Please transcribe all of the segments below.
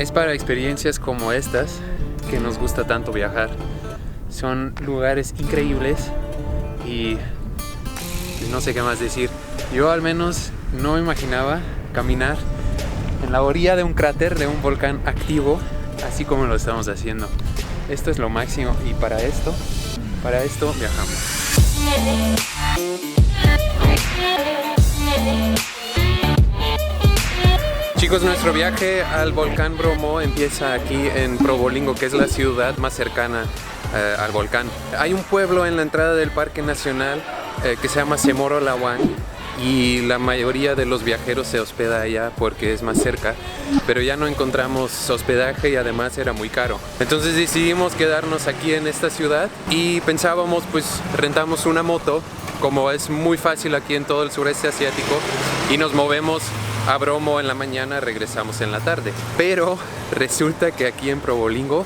Es para experiencias como estas que nos gusta tanto viajar. Son lugares increíbles y no sé qué más decir. Yo al menos no me imaginaba caminar en la orilla de un cráter de un volcán activo, así como lo estamos haciendo. Esto es lo máximo y para esto viajamos. Chicos, nuestro viaje al volcán Bromo empieza aquí en Probolinggo, que es la ciudad más cercana al volcán. Hay un pueblo en la entrada del Parque Nacional que se llama Semoro Lawang y la mayoría de los viajeros se hospeda allá porque es más cerca, pero ya no encontramos hospedaje y además era muy caro. Entonces decidimos quedarnos aquí en esta ciudad y pensábamos, pues rentamos una moto, como es muy fácil aquí en todo el sureste asiático, y nos movemos a Bromo en la mañana, regresamos en la tarde. Pero resulta que aquí en Probolinggo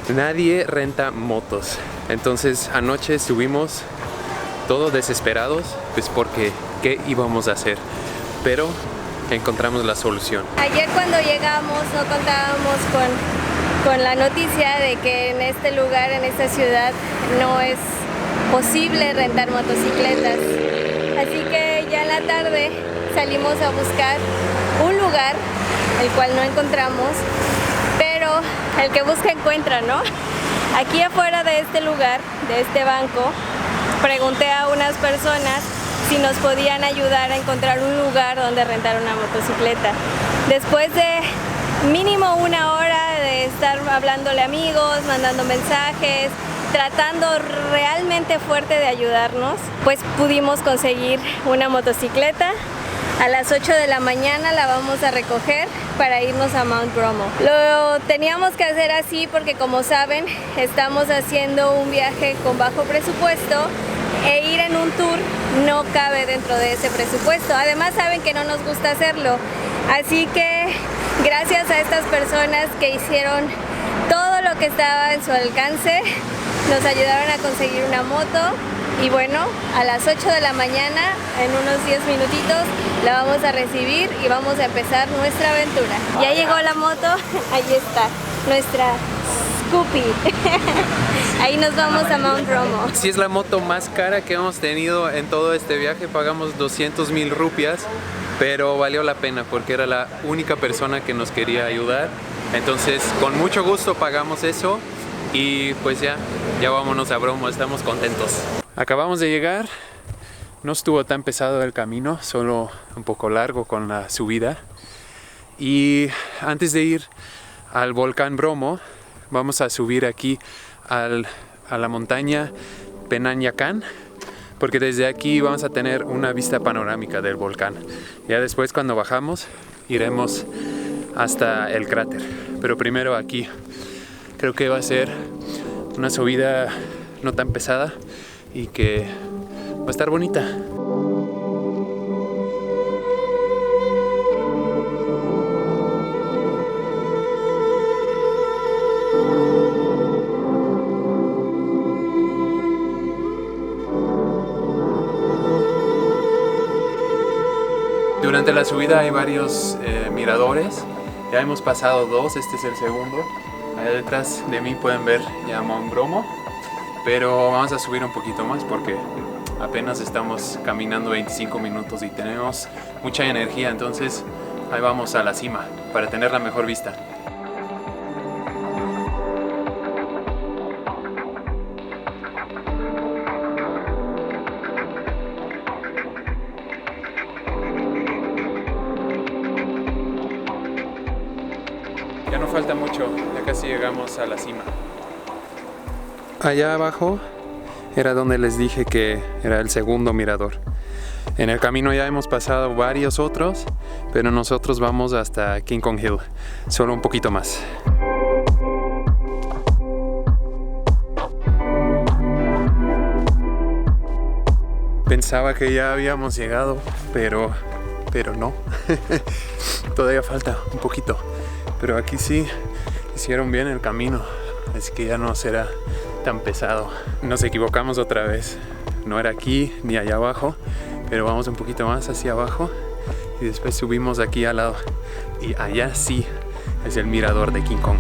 nadie renta motos. Entonces anoche estuvimos todos desesperados, pues porque ¿qué íbamos a hacer? Pero encontramos la solución. Ayer cuando llegamos no contábamos con la noticia de que en este lugar, en esta ciudad, no es posible rentar motocicletas. Así que ya en la tarde salimos a buscar un lugar, el cual no encontramos, pero el que busca encuentra, ¿no? Aquí afuera de este lugar, de este banco, pregunté a unas personas si nos podían ayudar a encontrar un lugar donde rentar una motocicleta. Después de mínimo una hora de estar hablándole a amigos, mandando mensajes, tratando realmente fuerte de ayudarnos, pues pudimos conseguir una motocicleta. A las 8 de la mañana la vamos a recoger para irnos a Mount Bromo. Lo teníamos que hacer así porque, como saben, estamos haciendo un viaje con bajo presupuesto e ir en un tour no cabe dentro de ese presupuesto. Además saben que no nos gusta hacerlo. Así que gracias a estas personas que hicieron todo lo que estaba en su alcance, nos ayudaron a conseguir una moto. Y bueno, a las 8 de la mañana, en unos 10 minutitos, la vamos a recibir y vamos a empezar nuestra aventura. Ya llegó la moto, ahí está, nuestra Scoopy. Ahí nos vamos a Mount Bromo. Sí, es la moto más cara que hemos tenido en todo este viaje. Pagamos 200,000 rupias, pero valió la pena porque era la única persona que nos quería ayudar. Entonces, con mucho gusto pagamos eso y pues ya vámonos a Bromo, estamos contentos. Acabamos de llegar, no estuvo tan pesado el camino, solo un poco largo con la subida. Y antes de ir al volcán Bromo, vamos a subir aquí a la montaña Penanyakan, porque desde aquí vamos a tener una vista panorámica del volcán. Ya después, cuando bajamos, iremos hasta el cráter, pero primero aquí. Creo que va a ser una subida no tan pesada y que va a estar bonita. Durante la subida hay varios miradores. Ya hemos pasado dos, este es el segundo. Allá detrás de mí pueden ver ya Mount Bromo, pero vamos a subir un poquito más porque apenas estamos caminando 25 minutos y tenemos mucha energía, entonces ahí vamos a la cima para tener la mejor vista. Ya no falta mucho, ya casi llegamos a la cima. Allá abajo era donde les dije que era el segundo mirador. En el camino ya hemos pasado varios otros, pero nosotros vamos hasta King Kong Hill, solo un poquito más. Pensaba que ya habíamos llegado, pero no. Todavía falta un poquito. Pero aquí sí hicieron bien el camino, así que ya no será tan pesado. Nos equivocamos otra vez, no era aquí ni allá abajo, pero vamos un poquito más hacia abajo y después subimos aquí al lado. Y allá sí es el mirador de King Kong.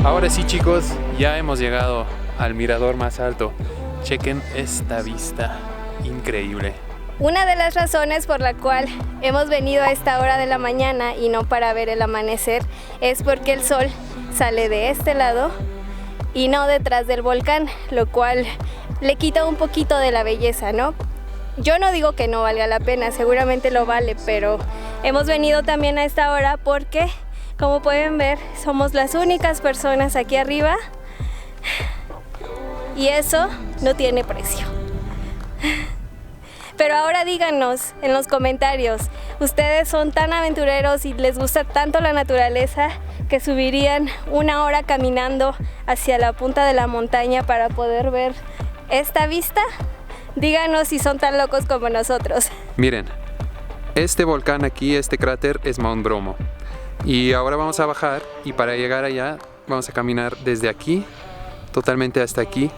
Ahora sí, chicos, ya hemos llegado al mirador más alto. Chequen esta vista increíble. Una de las razones por la cual hemos venido a esta hora de la mañana y no para ver el amanecer es porque el sol sale de este lado y no detrás del volcán, lo cual le quita un poquito de la belleza, ¿no? Yo no digo que no valga la pena, seguramente lo vale, pero hemos venido también a esta hora porque, como pueden ver, somos las únicas personas aquí arriba y eso no tiene precio. Pero ahora díganos en los comentarios, ¿ustedes son tan aventureros y les gusta tanto la naturaleza que subirían 1 hora caminando hacia la punta de la montaña para poder ver esta vista? Díganos si son tan locos como nosotros. Miren, este volcán aquí, este cráter es Mount Bromo. Y ahora vamos a bajar y para llegar allá vamos a caminar desde aquí, totalmente hasta aquí.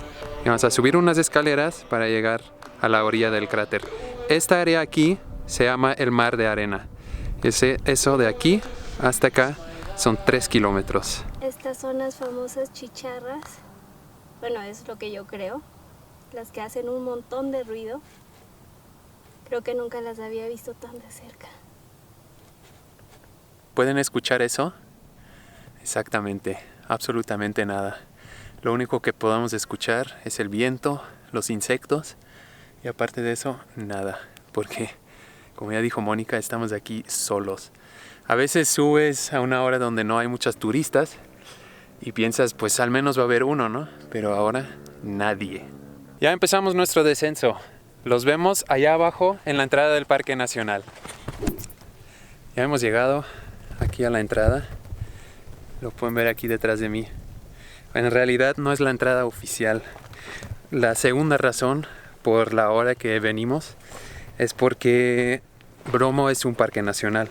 Y vamos a subir unas escaleras para llegar a la orilla del cráter. Esta área aquí se llama el Mar de Arena. Eso de aquí hasta acá son 3 kilómetros. Estas son las famosas chicharras. Bueno, es lo que yo creo. Las que hacen un montón de ruido. Creo que nunca las había visto tan de cerca. ¿Pueden escuchar eso? Exactamente, absolutamente nada. Lo único que podamos escuchar es el viento, los insectos y aparte de eso, nada. Porque, como ya dijo Mónica, estamos aquí solos. A veces subes a una hora donde no hay muchos turistas y piensas, pues al menos va a haber uno, ¿no? Pero ahora, nadie. Ya empezamos nuestro descenso. Los vemos allá abajo en la entrada del Parque Nacional. Ya hemos llegado aquí a la entrada. Lo pueden ver aquí detrás de mí. En realidad no es la entrada oficial. La segunda razón por la hora que venimos es porque Bromo es un parque nacional.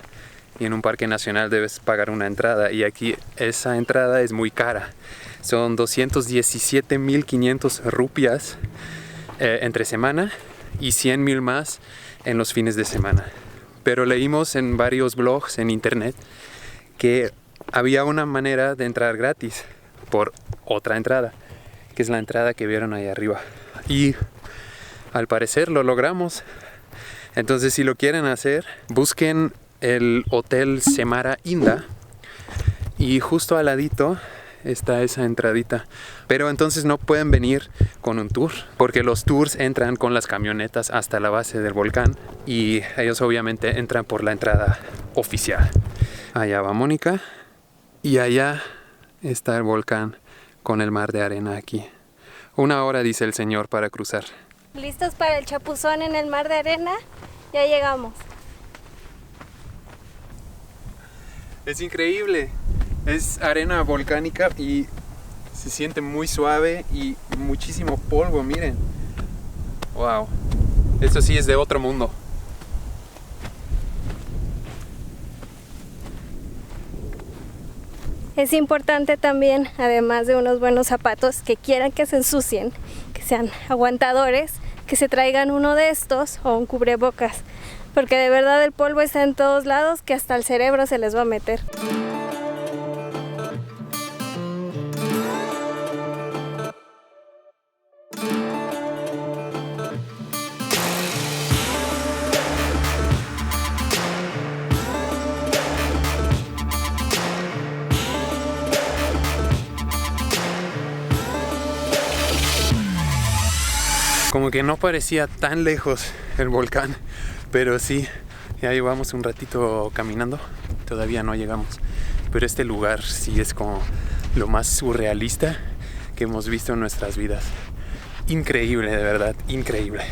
Y en un parque nacional debes pagar una entrada. Y aquí esa entrada es muy cara. Son 217.500 rupias entre semana y 100,000 más en los fines de semana. Pero leímos en varios blogs en internet que había una manera de entrar gratis por otra entrada, que es la entrada que vieron ahí arriba. Y al parecer lo logramos. Entonces, si lo quieren hacer, busquen el Hotel Semara Inda y justo al ladito está esa entradita. Pero entonces no pueden venir con un tour, porque los tours entran con las camionetas hasta la base del volcán y ellos obviamente entran por la entrada oficial. Allá va Mónica y allá está el volcán con el mar de arena aquí. 1 hora dice el señor para cruzar. ¿Listos para el chapuzón en el mar de arena? Ya llegamos. Es increíble. Es arena volcánica y se siente muy suave y muchísimo polvo, miren. Wow. Esto sí es de otro mundo. Es importante también, además de unos buenos zapatos que quieran que se ensucien, que sean aguantadores, que se traigan uno de estos o un cubrebocas, porque de verdad el polvo está en todos lados que hasta el cerebro se les va a meter. Como que no parecía tan lejos el volcán, pero sí, ya llevamos un ratito caminando, todavía no llegamos. Pero este lugar sí es como lo más surrealista que hemos visto en nuestras vidas. Increíble, de verdad, increíble.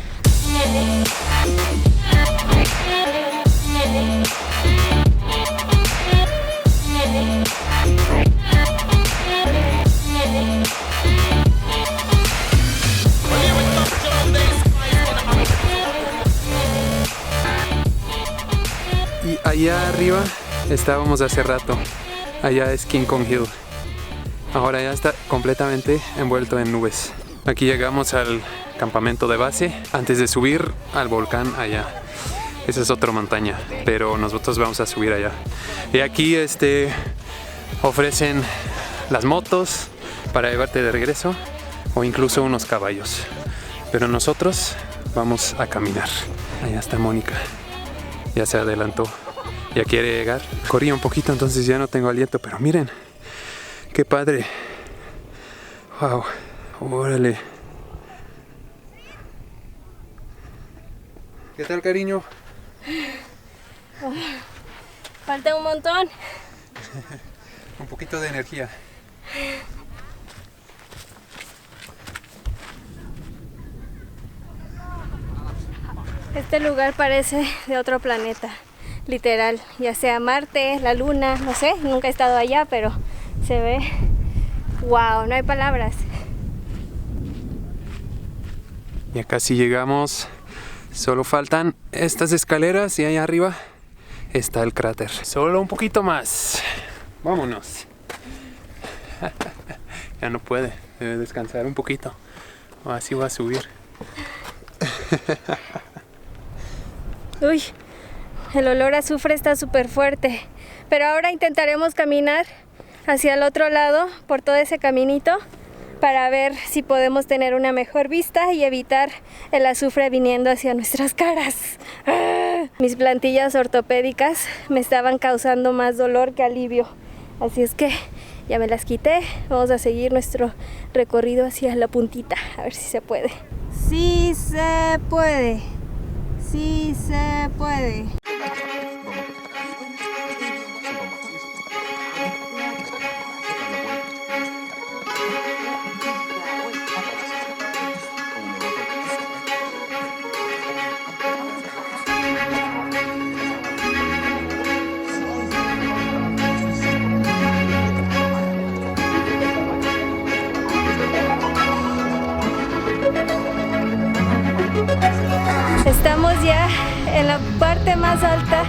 Y allá arriba estábamos hace rato. Allá es King Kong Hill. Ahora ya está completamente envuelto en nubes. Aquí llegamos al campamento de base antes de subir al volcán allá. Esa es otra montaña, pero nosotros vamos a subir allá. Y aquí ofrecen las motos para llevarte de regreso o incluso unos caballos. Pero nosotros vamos a caminar. Allá está Mónica. Ya se adelantó. Ya quiere llegar. Corrí un poquito, entonces ya no tengo aliento, pero miren. ¡Qué padre! ¡Wow! ¡Órale! ¿Qué tal, cariño? Falta un montón. Un poquito de energía. Este lugar parece de otro planeta, literal, ya sea Marte, la Luna, no sé, nunca he estado allá, pero se ve, wow, no hay palabras. Ya casi llegamos, solo faltan estas escaleras y allá arriba está el cráter. Solo un poquito más, vámonos. Ya no puede, debe descansar un poquito, o así va a subir. Uy, el olor a azufre está súper fuerte, pero ahora intentaremos caminar hacia el otro lado por todo ese caminito para ver si podemos tener una mejor vista y evitar el azufre viniendo hacia nuestras caras. ¡Ah! Mis plantillas ortopédicas me estaban causando más dolor que alivio, así es que ya me las quité. Vamos a seguir nuestro recorrido hacia la puntita, a ver si se puede. Sí se puede. Sí se puede. Estamos ya en la parte más alta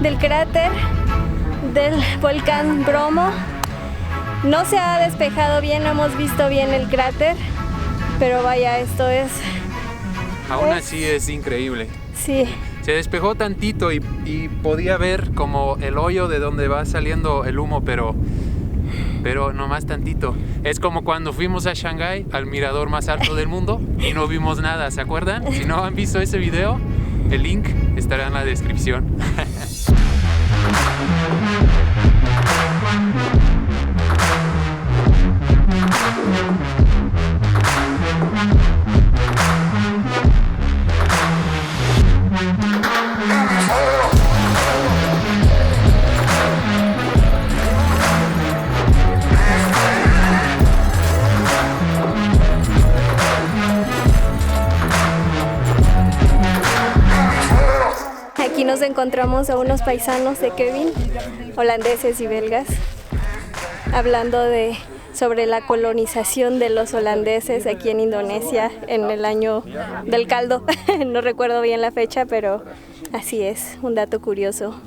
del cráter del volcán Bromo. No se ha despejado bien, no hemos visto bien el cráter, pero vaya, esto es... Aún así es increíble. Sí. Se despejó tantito y podía ver como el hoyo de donde va saliendo el humo, pero nomás tantito. Es como cuando fuimos a Shanghái, al mirador más alto del mundo, y no vimos nada, ¿se acuerdan? Si no han visto ese video, el link estará en la descripción. Aquí nos encontramos a unos paisanos de Kevin, holandeses y belgas, hablando sobre la colonización de los holandeses aquí en Indonesia en el año del caldo. No recuerdo bien la fecha, pero así es, un dato curioso.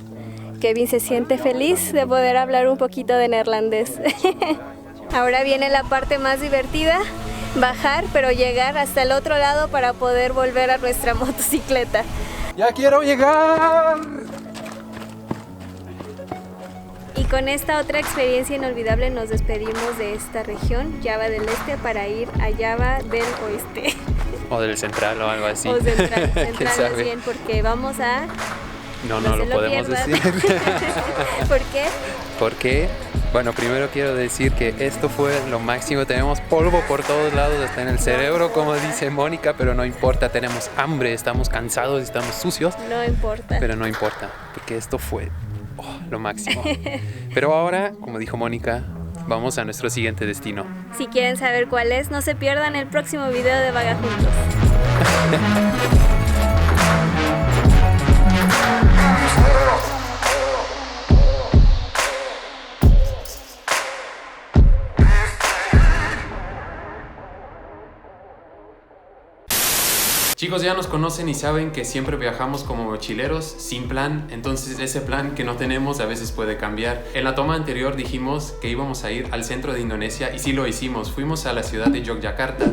Kevin se siente feliz de poder hablar un poquito de neerlandés. Ahora viene la parte más divertida, bajar, pero llegar hasta el otro lado para poder volver a nuestra motocicleta. ¡Ya quiero llegar! Y con esta otra experiencia inolvidable nos despedimos de esta región, Java del Este, para ir a Java del Oeste. O del Central o algo así. O Central sabe? más bien, porque vamos a... No lo podemos decir. ¿Por qué? Porque, bueno, primero quiero decir que esto fue lo máximo. Tenemos polvo por todos lados, hasta en el cerebro, como dice Mónica, pero no importa. Tenemos hambre, estamos cansados, estamos sucios. No importa. Pero no importa, porque esto fue lo máximo. Pero ahora, como dijo Mónica, vamos a nuestro siguiente destino. Si quieren saber cuál es, no se pierdan el próximo video de Vaga Juntos. Chicos, ya nos conocen y saben que siempre viajamos como mochileros, sin plan, entonces ese plan que no tenemos a veces puede cambiar. En la toma anterior dijimos que íbamos a ir al centro de Indonesia y sí lo hicimos. Fuimos a la ciudad de Yogyakarta,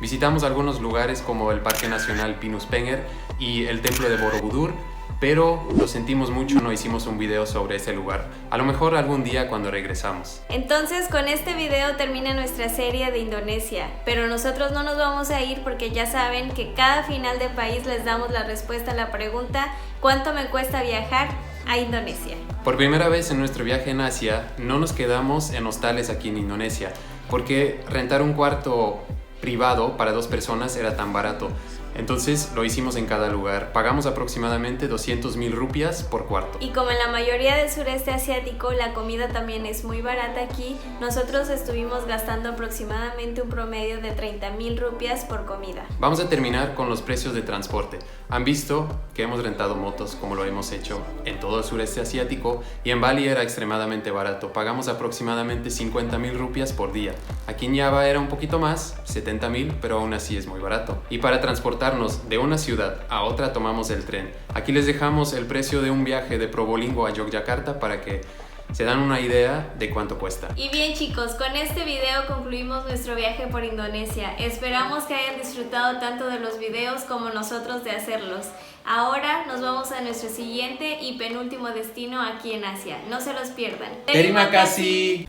visitamos algunos lugares como el Parque Nacional Pinus Penger y el Templo de Borobudur, pero lo sentimos mucho, no hicimos un video sobre ese lugar. A lo mejor algún día cuando regresamos. Entonces con este video termina nuestra serie de Indonesia, pero nosotros no nos vamos a ir porque ya saben que cada final de país les damos la respuesta a la pregunta ¿cuánto me cuesta viajar a Indonesia? Por primera vez en nuestro viaje en Asia no nos quedamos en hostales aquí en Indonesia, porque rentar un cuarto privado para 2 personas era tan barato. Entonces lo hicimos en cada lugar. Pagamos aproximadamente 200.000 rupias por cuarto. Y como en la mayoría del sureste asiático, la comida también es muy barata aquí, nosotros estuvimos gastando aproximadamente un promedio de 30.000 rupias por comida. Vamos a terminar con los precios de transporte. Han visto que hemos rentado motos como lo hemos hecho en todo el sureste asiático y en Bali era extremadamente barato. Pagamos aproximadamente 50.000 rupias por día. Aquí en Java era un poquito más, 70.000, pero aún así es muy barato. Y para transportarnos de una ciudad a otra tomamos el tren. Aquí les dejamos el precio de un viaje de Probolinggo a Yogyakarta para que se dan una idea de cuánto cuesta. Y bien chicos, con este video concluimos nuestro viaje por Indonesia. Esperamos que hayan disfrutado tanto de los videos como nosotros de hacerlos. Ahora nos vamos a nuestro siguiente y penúltimo destino aquí en Asia. No se los pierdan. Terima kasih.